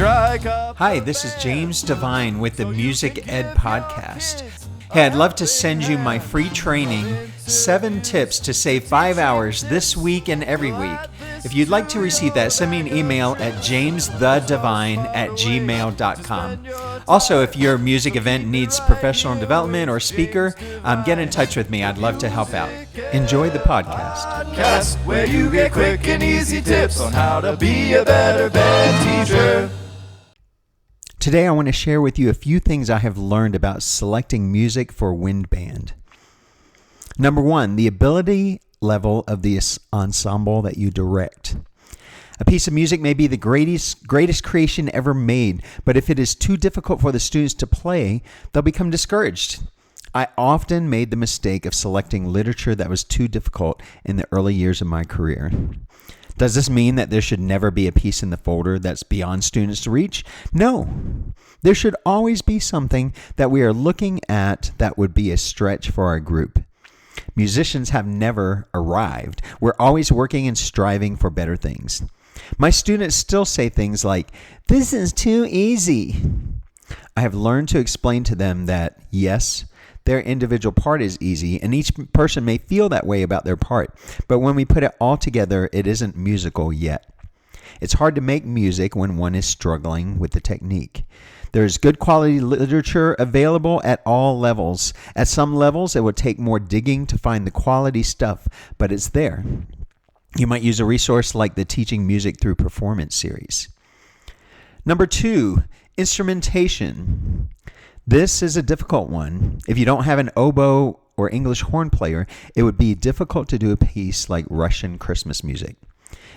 strike up. Hi, this is James Devine with the Music Ed Podcast. Hey, I'd love to send you my free training, 7 tips to save 5 hours this week and every week. If you'd like to receive that, send me an email at jamesthedivine@gmail.com. Also, if your music event needs professional development or speaker, get in touch with me. I'd love to help out. Enjoy the podcast. Where you get quick and easy tips on how to be a better band teacher. Today, I want to share with you a few things I have learned about selecting music for wind band. Number 1, the ability level of the ensemble that you direct. A piece of music may be the greatest creation ever made, but if it is too difficult for the students to play, they'll become discouraged. I often made the mistake of selecting literature that was too difficult in the early years of my career. Does this mean that there should never be a piece in the folder that's beyond students to reach? No. There should always be something that we are looking at that would be a stretch for our group. Musicians have never arrived. We're always working and striving for better things. My students still say things like, "This is too easy." I have learned to explain to them that, yes, their individual part is easy, and each person may feel that way about their part. But when we put it all together, it isn't musical yet. It's hard to make music when one is struggling with the technique. There's good quality literature available at all levels. At some levels, it would take more digging to find the quality stuff, but it's there. You might use a resource like the Teaching Music Through Performance series. Number 2, instrumentation. This is a difficult one. If you don't have an oboe or English horn player, it would be difficult to do a piece like Russian Christmas music.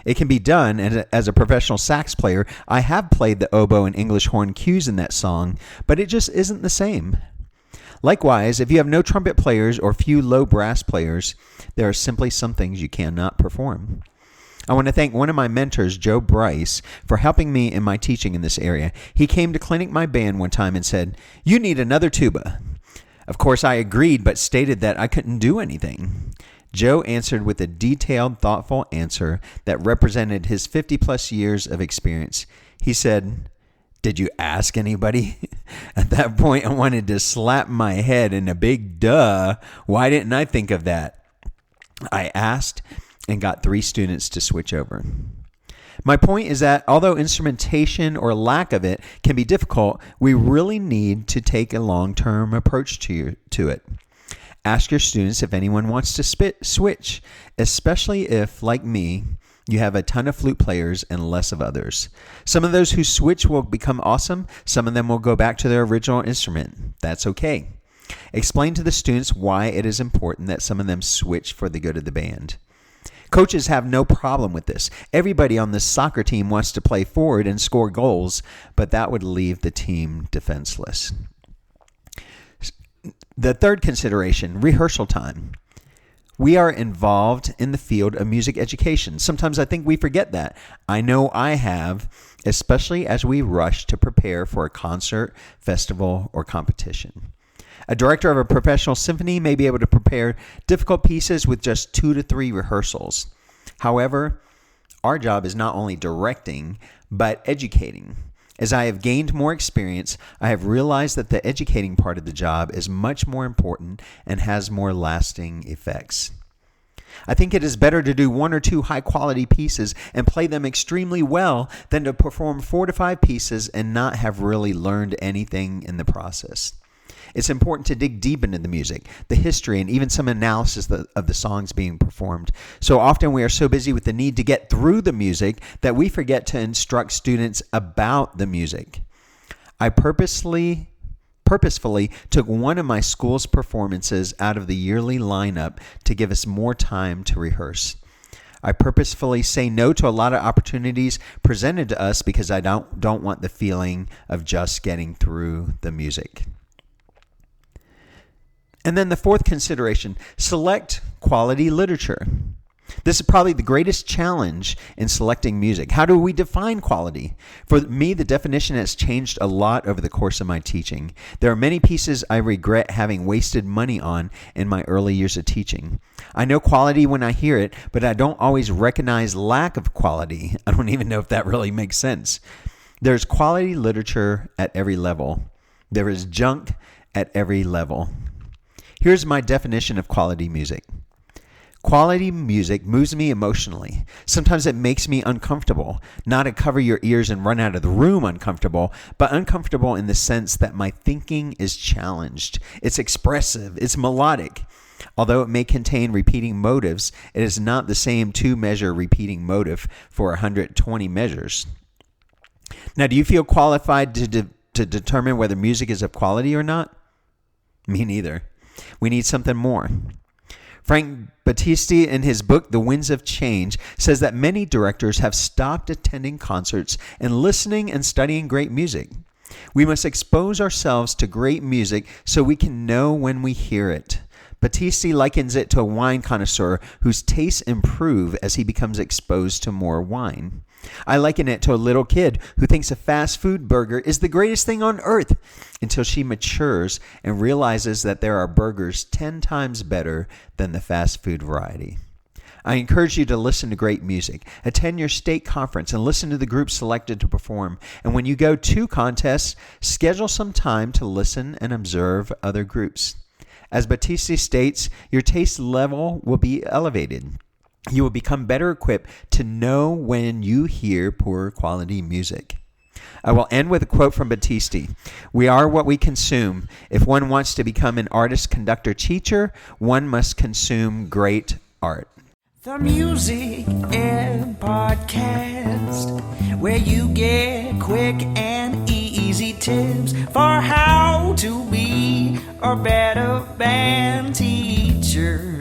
It can be done, and as a professional sax player, I have played the oboe and English horn cues in that song, but it just isn't the same. Likewise, if you have no trumpet players or few low brass players, there are simply some things you cannot perform. I want to thank one of my mentors, Joe Bryce, for helping me in my teaching in this area. He came to clinic my band one time and said, "You need another tuba." Of course, I agreed, but stated that I couldn't do anything. Joe answered with a detailed, thoughtful answer that represented his 50-plus years of experience. He said, "Did you ask anybody?" At that point, I wanted to slap my head in a big duh. Why didn't I think of that? I asked and got 3 students to switch over. My point is that although instrumentation or lack of it can be difficult, we really need to take a long-term approach to it. Ask your students if anyone wants to switch, especially if, like me, you have a ton of flute players and less of others. Some of those who switch will become awesome. Some of them will go back to their original instrument. That's okay. Explain to the students why it is important that some of them switch for the good of the band. Coaches have no problem with this. Everybody on this soccer team wants to play forward and score goals, but that would leave the team defenseless. The third consideration, rehearsal time. We are involved in the field of music education. Sometimes I think we forget that. I know I have, especially as we rush to prepare for a concert, festival, or competition. A director of a professional symphony may be able to prepare difficult pieces with just 2 to 3 rehearsals. However, our job is not only directing, but educating. As I have gained more experience, I have realized that the educating part of the job is much more important and has more lasting effects. I think it is better to do 1 or 2 high-quality pieces and play them extremely well than to perform 4 to 5 pieces and not have really learned anything in the process. It's important to dig deep into the music, the history, and even some analysis of the songs being performed. So often we are so busy with the need to get through the music that we forget to instruct students about the music. I purposefully took one of my school's performances out of the yearly lineup to give us more time to rehearse. I purposefully say no to a lot of opportunities presented to us because I don't want the feeling of just getting through the music. And then the fourth consideration, select quality literature. This is probably the greatest challenge in selecting music. How do we define quality? For me, the definition has changed a lot over the course of my teaching. There are many pieces I regret having wasted money on in my early years of teaching. I know quality when I hear it, but I don't always recognize lack of quality. I don't even know if that really makes sense. There's quality literature at every level. There is junk at every level. Here's my definition of quality music. Quality music moves me emotionally. Sometimes it makes me uncomfortable. Not to cover your ears and run out of the room uncomfortable, but uncomfortable in the sense that my thinking is challenged. It's expressive. It's melodic. Although it may contain repeating motives, it is not the same two-measure repeating motive for 120 measures. Now, do you feel qualified to determine whether music is of quality or not? Me neither. We need something more. Frank Battisti, in his book, The Winds of Change, says that many directors have stopped attending concerts and listening and studying great music. We must expose ourselves to great music so we can know when we hear it. Battisti likens it to a wine connoisseur whose tastes improve as he becomes exposed to more wine. I liken it to a little kid who thinks a fast food burger is the greatest thing on earth until she matures and realizes that there are burgers 10 times better than the fast food variety. I encourage you to listen to great music, attend your state conference, and listen to the groups selected to perform. And when you go to contests, schedule some time to listen and observe other groups. As Battisti states, your taste level will be elevated. You will become better equipped to know when you hear poor quality music. I will end with a quote from Battisti. We are what we consume. If one wants to become an artist, conductor, teacher, one must consume great art. The Music and Podcast, where you get quick and easy tips for how to be a better band teacher.